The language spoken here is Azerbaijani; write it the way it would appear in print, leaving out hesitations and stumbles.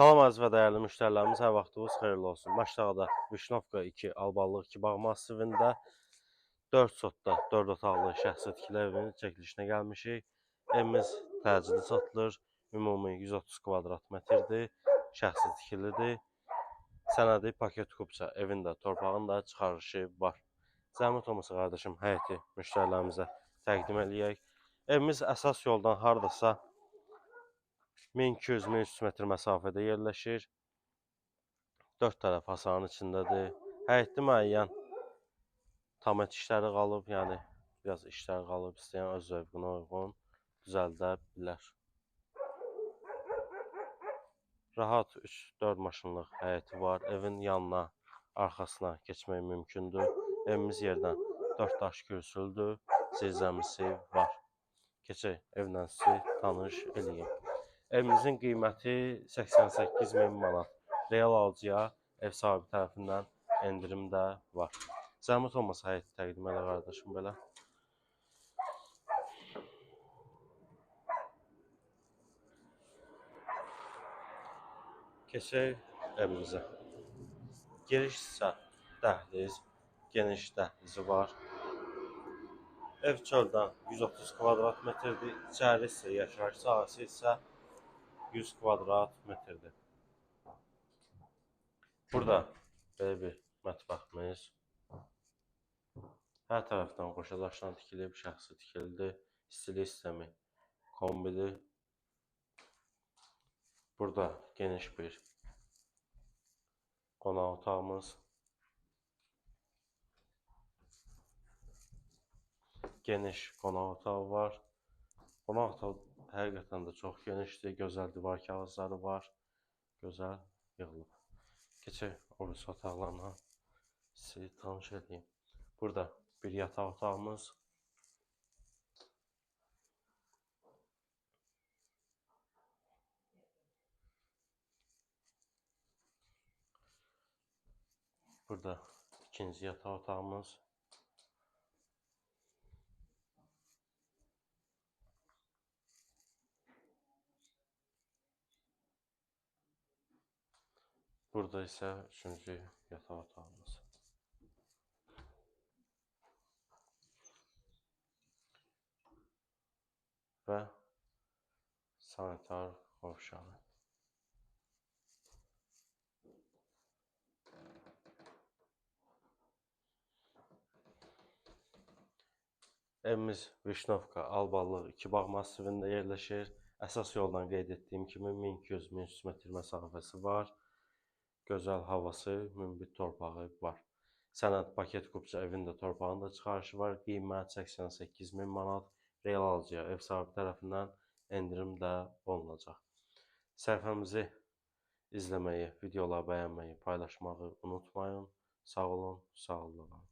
Salam əziz və dəyərli müştərilərimiz, hər vaxtınız xeyirli olsun. Maşdağda Vişnovka 2 Alballıq 2 bağ massivində 4 sotda 4 otaqlı şəxsi tikili evinin çəkilişinə gəlmişik. Evimiz təcili satılır. Ümumi 130 kvadrat metrdir. Şəxsi tikilidir. Sənədi paket kupça. Evin də, torpağın da çıxarışı var. Zəhmət olmasa qardaşım, həyəti müştərilərimizə təqdim eləyək. Evimiz əsas yoldan hardasa 1200-1300 metr məsafədə yerləşir. 4 tərəf hasarın içindədir. Həyətdə müəyyən tamət işləri qalıb, yəni biraz işlər qalıb, istəyən öz zövqünə uyğun düzəldə bilər. Rahat 3-4 maşınlıq həyəti var. Evin yanına, arxasına keçmək mümkündür. Evimiz yerdən 4 daş kürsüldür. Zirzəmisi var. Keçək evlə sizi tanış eləyim. Evimizin qiyməti 88.000 manat. Real alıcıya ev sahibi tərəfindən endirim də var. Zəhmət olmasa həyəti təqdim elə qardaşım belə. Keçək evimizə. Giriş isə dəhliz, geniş dəhlizi var. Ev çöldən 130 kvadrat metrdir. İçəri isə yaşayış sahəsi isə 100 kvadrat metrdir. Burada belə bir mətbəximiz. Hər tərəfdən qoşa daşdan tikilib, şəxsi tikilidir. İstilik sistemi kombidir. Burada geniş bir qonaq otağımız. Geniş qonaq otağı var. Qonaq otağı həqiqətən də çox genişdir. Gözəl divar kağızları var. Gözəl yığılıb. Keçək o birisi otaqlarına sizi tanış edeyim. Burada bir yataq otağımız. Burada ikinci yataq otağımız. Burada isə üçüncü yataq otağımız. Və sanitar qovşağı. Evimiz Vişnovka Alballıq 2 bağ massivində yerləşir. Əsas yoldan qeyd etdiyim kimi 1200-1300 metr məsafəsi var. Gözəl havası, münbit torpağı var. Sənəd paket kupça evin də torpağın da çıxarışı var. Qiymət 88.000 manat. Real alıcıya ev sahibi tərəfindən endirim də olunacaq. Səhifəmizi izləməyi, videoları bəyənməyi, paylaşmağı unutmayın. Sağ olun, sağlıqla qalın.